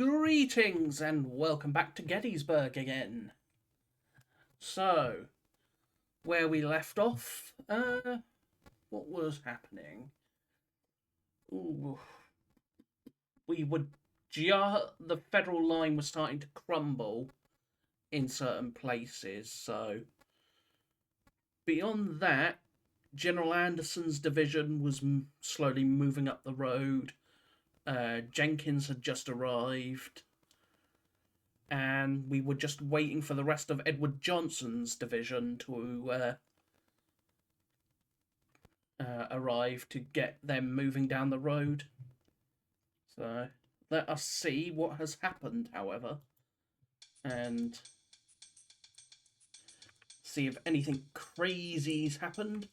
Greetings and welcome back to Gettysburg again. So, where we left off, what was happening? Ooh, the federal line was starting to crumble in certain places, so beyond that, General Anderson's division was slowly moving up the road. Jenkins had just arrived, and we were just waiting for the rest of Edward Johnson's division to arrive to get them moving down the road. So let us see what has happened, however, and see if anything crazy's happened.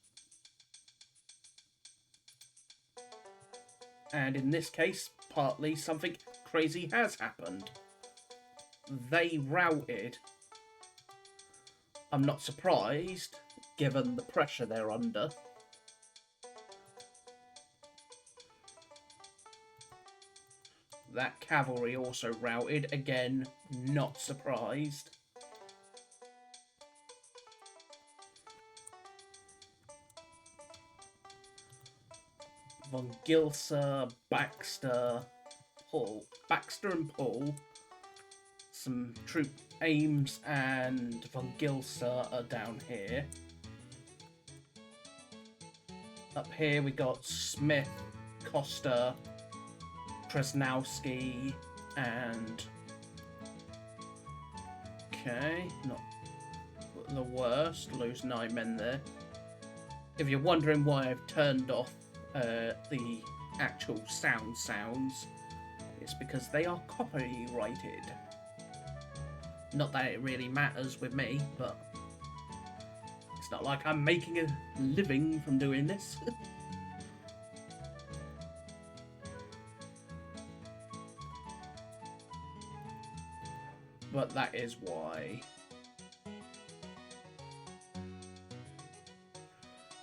And in this case, partly something crazy has happened. They routed. I'm not surprised, given the pressure they're under. That cavalry also routed. Again, not surprised. Von Gilsa, Baxter and Paul. Some troop Ames and Von Gilsa are down here. Up here we got Smith, Costa, Presnowski, and... Okay, not the worst. Lose 9 men there. If you're wondering why I've turned off the actual sounds, it's because they are copyrighted. Not that it really matters with me, but it's not like I'm making a living from doing this. But that is why.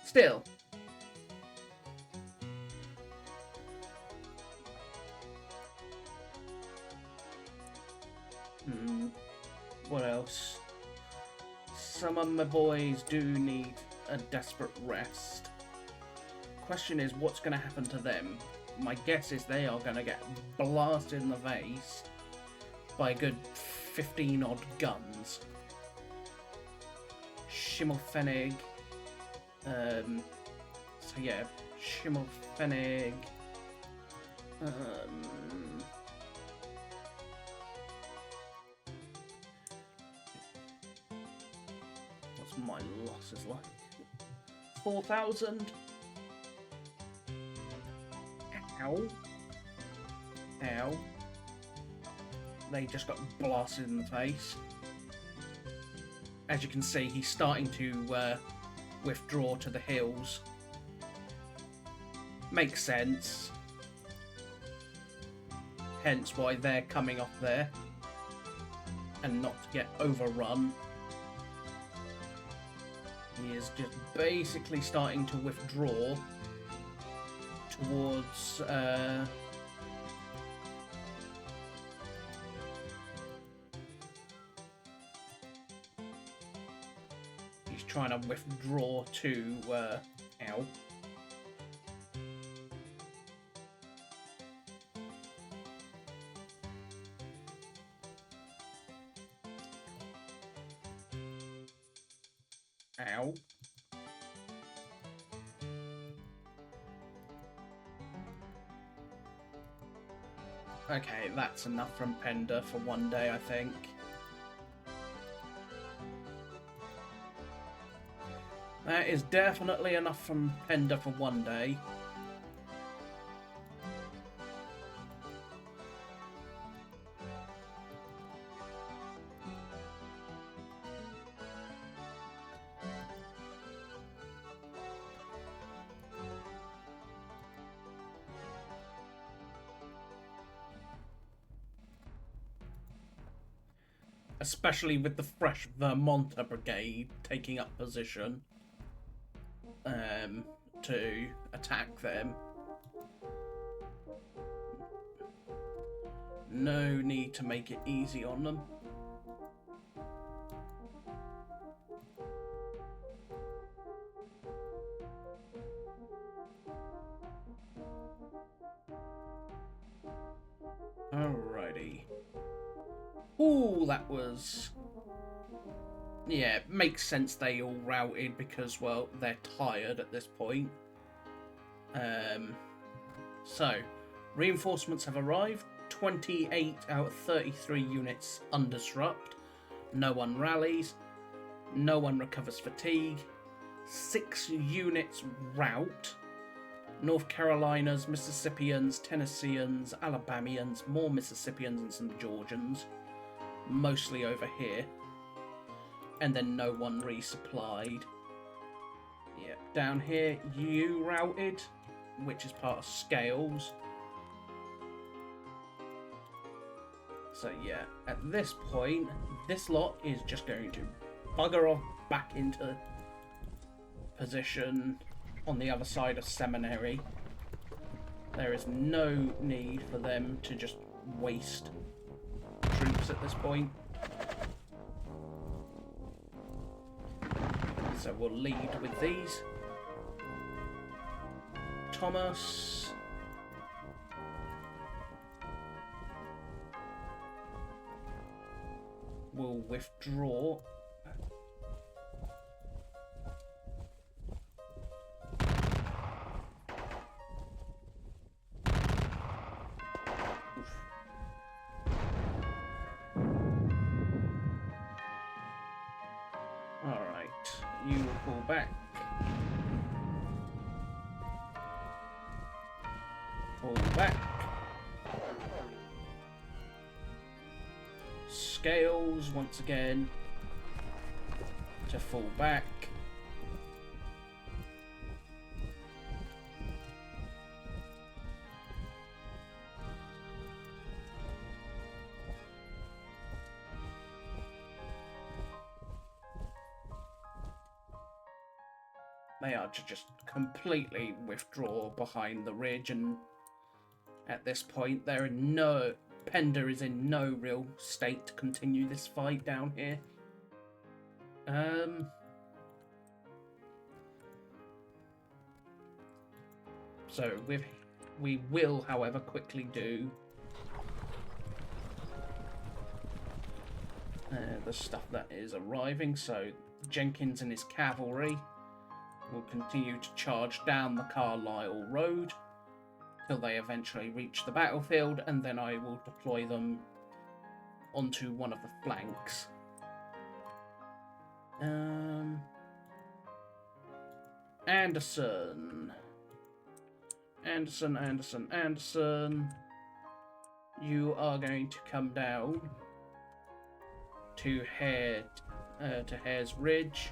Still. What else? Some of my boys do need a desperate rest. Question is, what's going to happen to them? My guess is they are going to get blasted in the face by a good 15 odd guns. Schimmelpfennig. So yeah, Schimmelpfennig. What's my losses like? 4,000. Ow. Ow. They just got blasted in the face. As you can see, he's starting to withdraw to the hills. Makes sense. Hence why they're coming off there. And not to get overrun. He is just basically starting to withdraw towards... he's trying to withdraw to... ow. Ow. Okay, that's enough from Pender for one day, I think. That is definitely enough from Pender for one day. Especially with the fresh Vermonter Brigade taking up position to attack them. no need to make it easy on them. Alrighty. Ooh, that was... Yeah, it makes sense they all routed because, well, they're tired at this point. So, reinforcements have arrived. 28 out of 33 units undisrupt. No one rallies. No one recovers fatigue. 6 units rout. North Carolinas, Mississippians, Tennesseans, Alabamians, more Mississippians and some Georgians. Mostly over here. And then no one resupplied. Yeah, down here, you routed, which is part of Scales. So yeah, at this point, this lot is just going to bugger off back into position on the other side of Seminary. There is no need for them to just waste troops at this point. So we'll lead with these. Thomas. Will withdraw. You will pull back. Pull back. Scales once again to fall back. They are to just completely withdraw behind the ridge, and at this point, Pender is in no real state to continue this fight down here. So we will, however, quickly do the stuff that is arriving. So Jenkins and his cavalry will continue to charge down the Carlisle Road till they eventually reach the battlefield, and then I will deploy them onto one of the flanks. Anderson. You are going to come down to Hare's Ridge.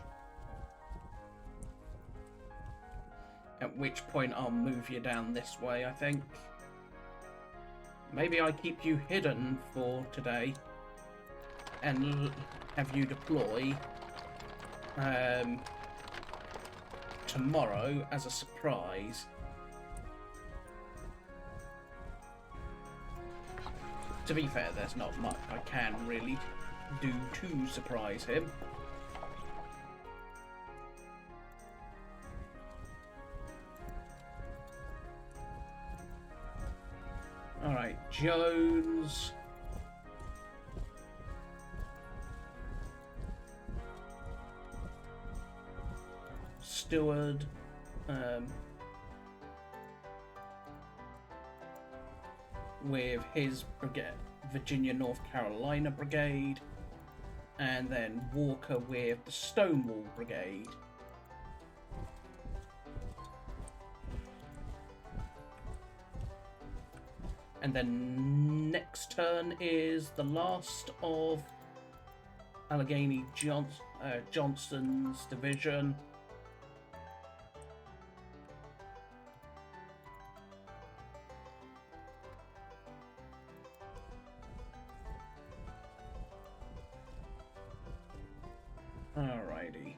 At which point I'll move you down this way, I think. Maybe I keep you hidden for today and have you deploy tomorrow as a surprise. To be fair, there's not much I can really do to surprise him. Alright, Jones. Stewart. With his brigade, Virginia North Carolina Brigade. And then Walker with the Stonewall Brigade. And then next turn is the last of Allegheny Johnston's division. Alrighty.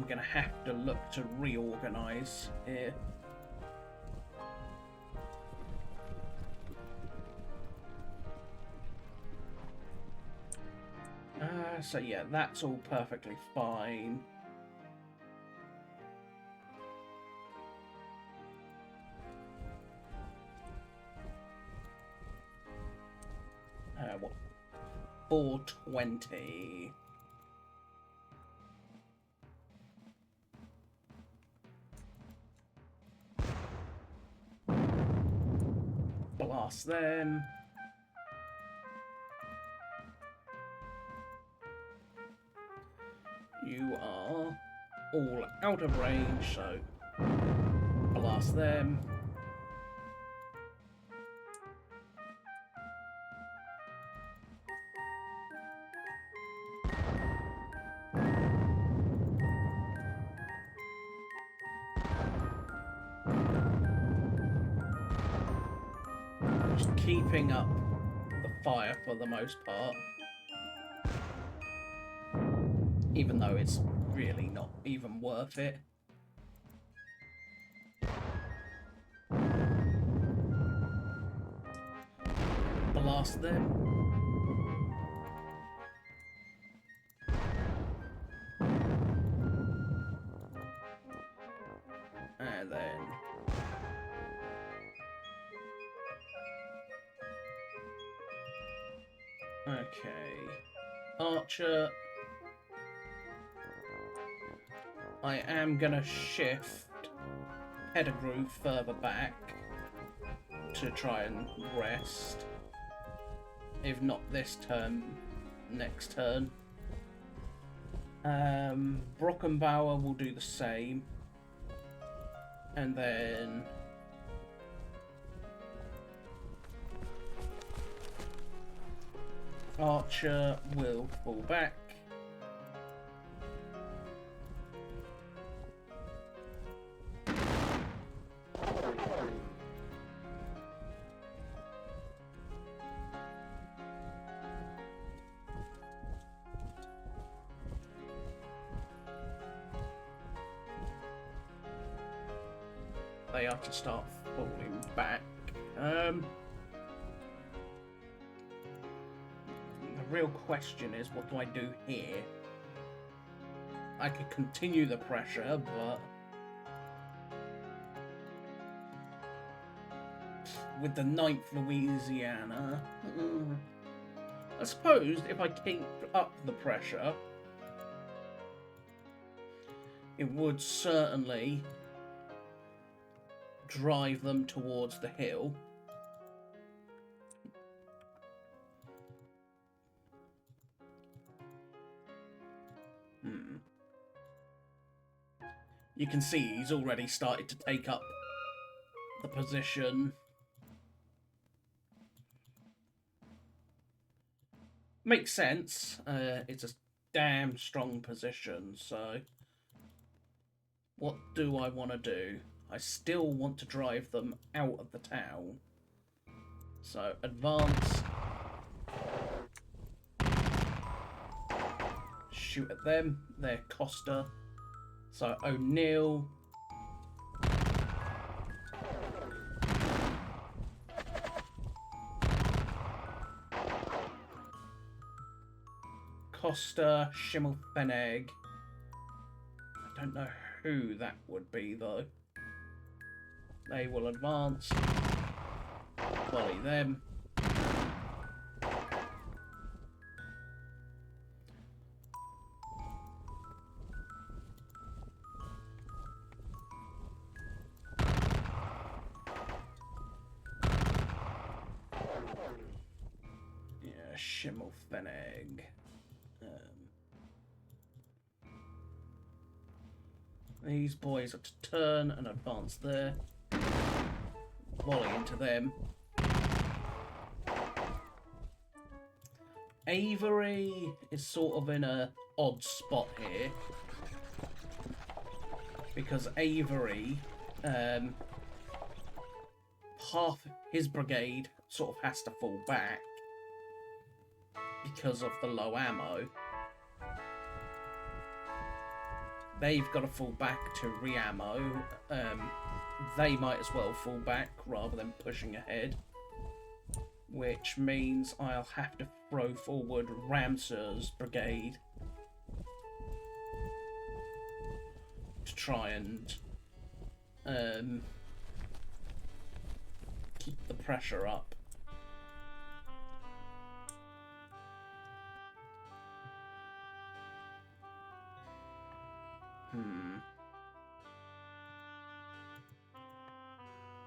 I'm going to have to look to reorganise here. So yeah, that's all perfectly fine. What? 420. Blast them. You are all out of range, so blast them. Just keeping up the fire for the most part. Even though it's really not even worth it. Blast them. And then... Okay. Archer... I am gonna shift Pettigrew further back to try and rest. If not this turn, next turn. Brockenbauer will do the same. And then... Archer will fall back. They are to start falling back. The real question is, what do I do here? I could continue the pressure, but with the 9th Louisiana, I suppose if I keep up the pressure, it would certainly drive them towards the hill. You can see he's already started to take up the position. Makes sense. It's a damn strong position, so what do I want to do? I still want to drive them out of the town. So, advance. Shoot at them. They're Costa. So, O'Neill. Costa, Schimmelfennig. I don't know who that would be, though. They will advance. Volley them. Yeah, Schimmelfennig. These boys are to turn and advance there. Volley into them. Avery is sort of in a odd spot here. Because Avery, half his brigade sort of has to fall back because of the low ammo. they've got to fall back to re-ammo. They might as well fall back rather than pushing ahead, which means I'll have to throw forward Ramsar's brigade to try and keep the pressure up.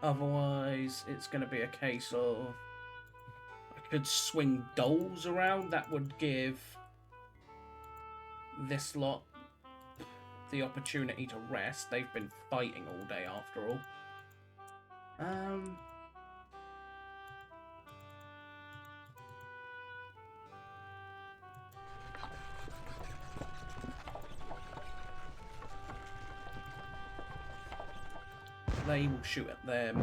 Otherwise, it's going to be a case of I could swing Doles around. That would give this lot the opportunity to rest. They've been fighting all day after all. They will shoot at them.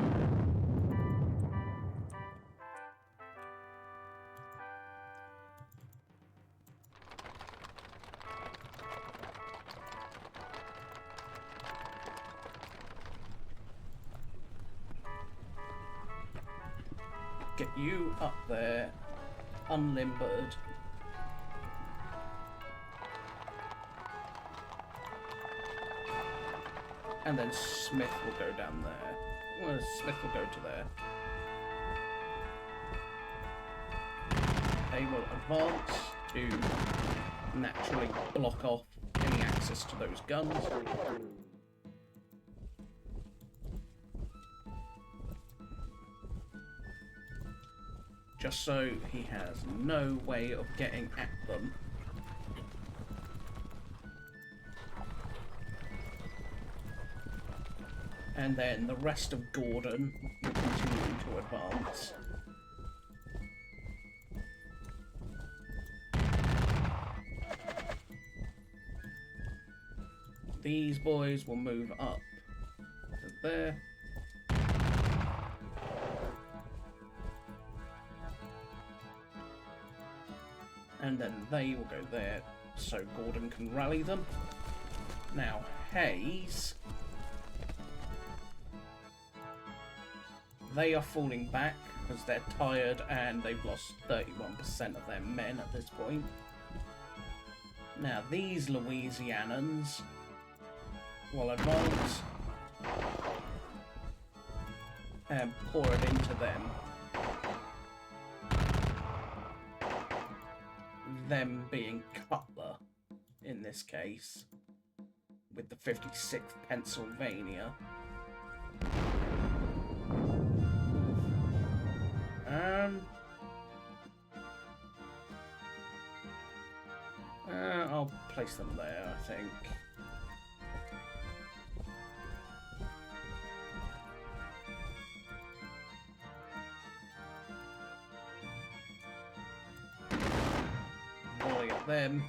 Get you up there, unlimbered. And then Smith will go down there. Well, Smith will go to there. They will advance to naturally block off any access to those guns. Just so he has no way of getting at them. And then the rest of Gordon will continue to advance. These boys will move up to there. And then they will go there so Gordon can rally them. Now, Hayes... they are falling back because they're tired and they've lost 31% of their men at this point. Now these Louisianans will advance and pour it into them. Them being Cutler in this case, with the 56th Pennsylvania. I'll place them there, I think. Volley at them.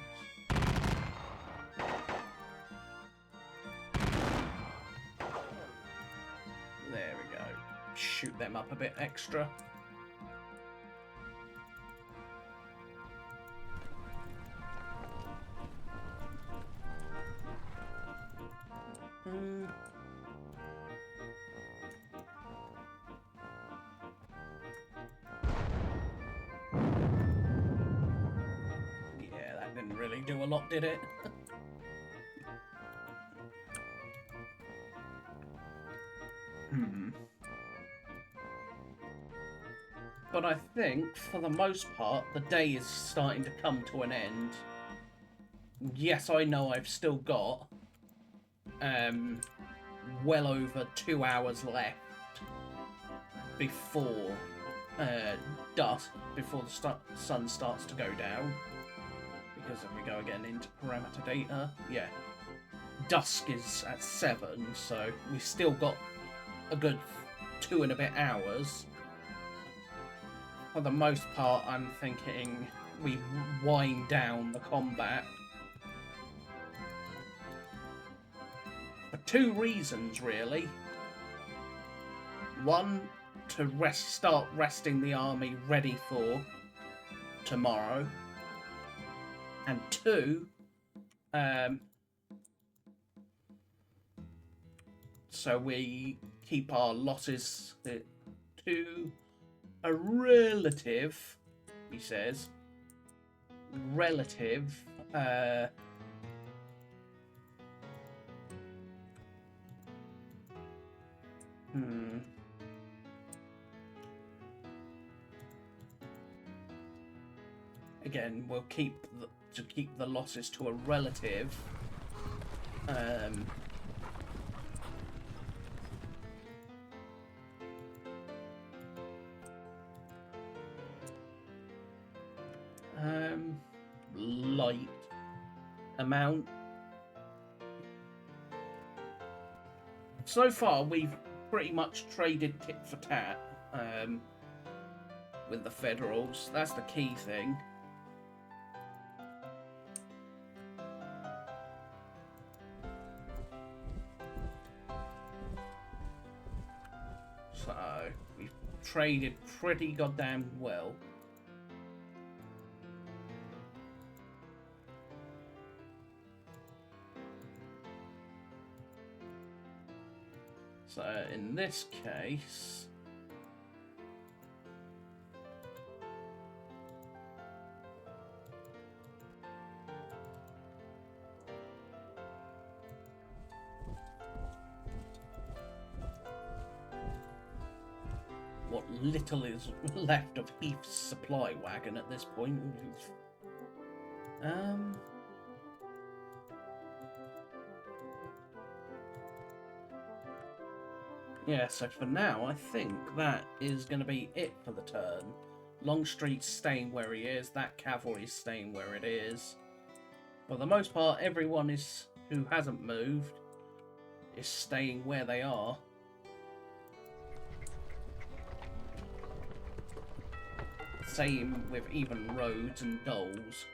There we go. Shoot them up a bit extra. Yeah, that didn't really do a lot, did it? But I think, for the most part, the day is starting to come to an end. Yes, I know I've still got well over 2 hours left before dusk, before the sun starts to go down. Because if we go again into parameter data, yeah, dusk is at 7, so we've still got a good 2 and a bit hours. For the most part, I'm thinking we wind down the combat. For 2 reasons, really. One, to start resting the army ready for tomorrow. And 2, so we keep our losses to a relative, he says, relative, again, we'll keep the losses to a relative, light amount. So far, we've pretty much traded tit for tat with the Federals. That's the key thing. So, we've traded pretty goddamn well. So, in this case, what little is left of Heath's supply wagon at this point. Yeah, so for now, I think that is going to be it for the turn. Longstreet's staying where he is, that cavalry is staying where it is. For the most part, everyone who hasn't moved is staying where they are. Same with even Rhodes and Doles.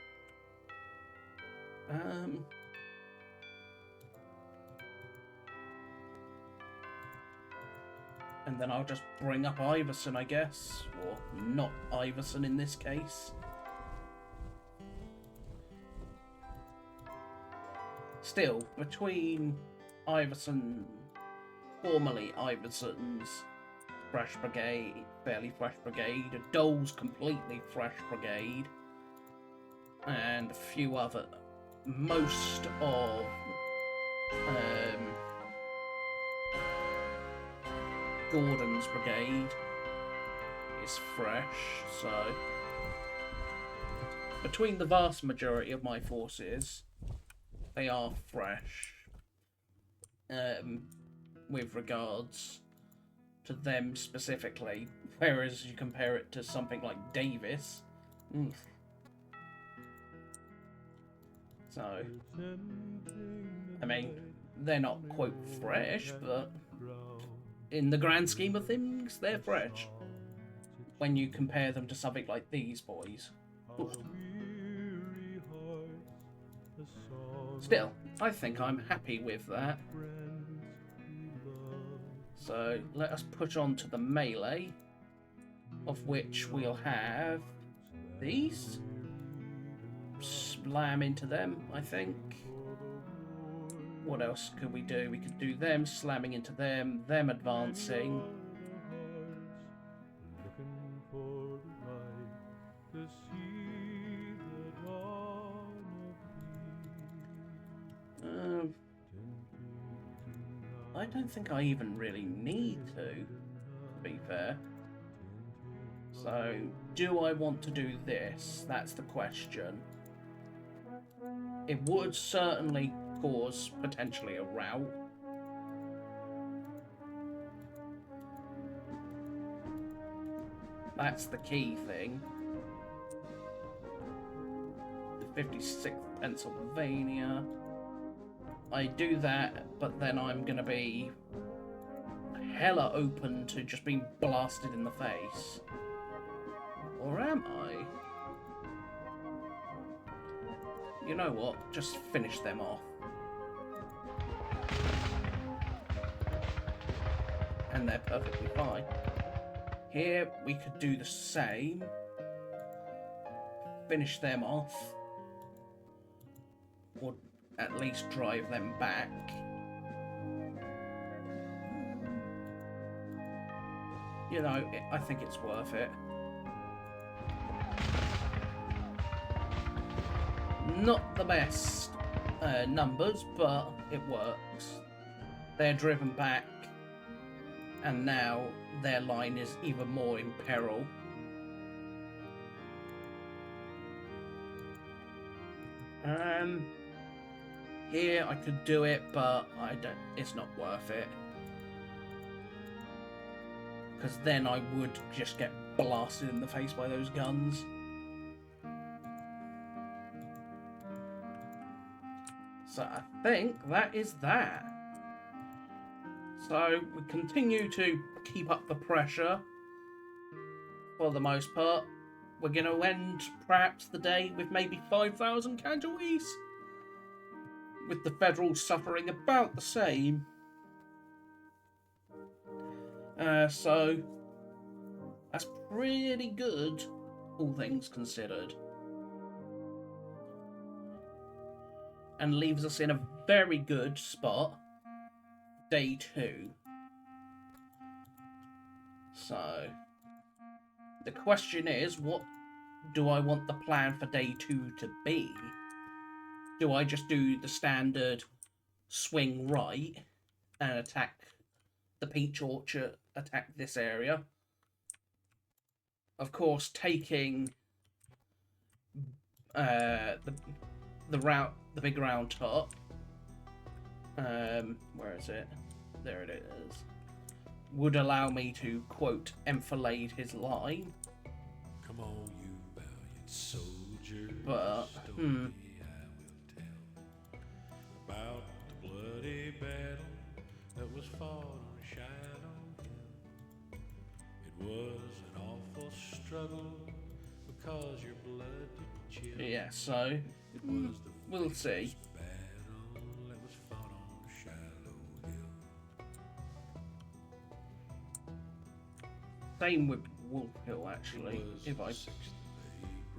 And then I'll just bring up Iverson, I guess. Or not Iverson in this case. Still, between Iverson, formerly Iverson's fresh brigade, fairly fresh brigade, Dole's completely fresh brigade, and a few other, most of Gordon's brigade is fresh, so between the vast majority of my forces, they are fresh with regards to them specifically, whereas you compare it to something like Davis, so I mean, they're not quite fresh, but in the grand scheme of things, they're fresh when you compare them to something like these boys. Oof. Still, I think I'm happy with that. So let us push on to the melee, of which we'll have these. Slam into them, I think. What else could we do? We could do them slamming into them advancing. I don't think I even really need to be fair. So, do I want to do this? That's the question. It would certainly cause potentially a rout. That's the key thing. The 56th Pennsylvania. I do that, but then I'm going to be hella open to just being blasted in the face. Or am I? You know what? Just finish them off. And they're perfectly fine. Here, we could do the same. Finish them off. Or at least drive them back. you know, I think it's worth it. Not the best numbers, but it works. They're driven back, and now their line is even more in peril. Here I could do it, but I don't. It's not worth it, because then I would just get blasted in the face by those guns. So I think that is that. So we continue to keep up the pressure for the most part. We're going to end perhaps the day with maybe 5,000 casualties, with the Federals suffering about the same. So that's pretty good, all things considered. And leaves us in a very good spot. Day 2. So the question is, what do I want the plan for day 2 to be? Do I just do the standard swing right and attack the peach orchard, attack this area? Of course, taking the big round top. Where is it? There it is. Would allow me to, quote, enfilade his line. Come on, you valiant soldier. But, I will tell about the bloody battle that was fought on Shiloh Hill. It was an awful struggle because your blood didn't chill. yeah, so, we'll see. Same with Wolf Hill, actually. If I,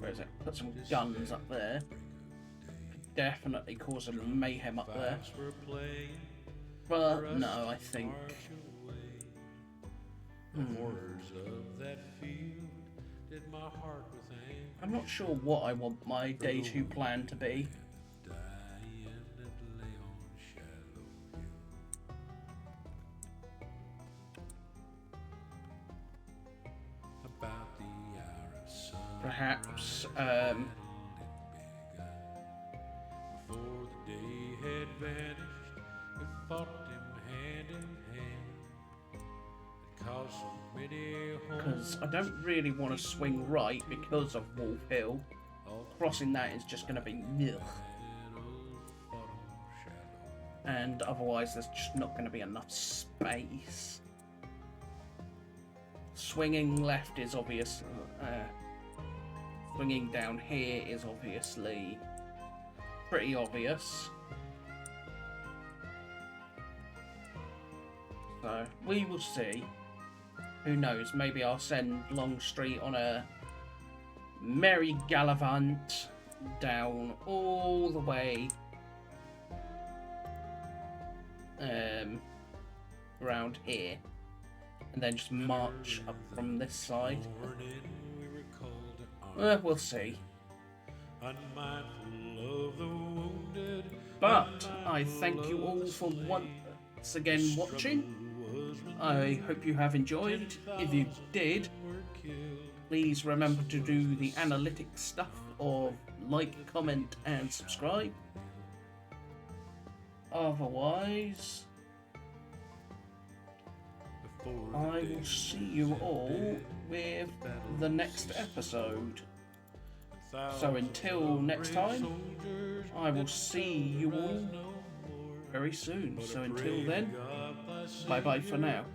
where is it? Put some guns up there. Could definitely cause some mayhem up there. But no, I think. I'm not sure what I want my day 2 plan to be. Perhaps, before the day had vanished, we fought them hand in hand. It caused so many because I don't really want to swing right because of Wolf Hill. Crossing that is just going to be nil. And otherwise there's just not going to be enough space. Swinging left is obvious. Swinging down here is obviously pretty obvious. So we will see. Who knows? Maybe I'll send Longstreet on a merry gallivant down all the way around here, and then just march up from this side. We'll see. But I thank you all for once again watching. I hope you have enjoyed. If you did, please remember to do the analytics stuff of like, comment, and subscribe. Otherwise, I will see you all with the next episode. So until next time, I will see you all very soon. So until then, bye bye for now.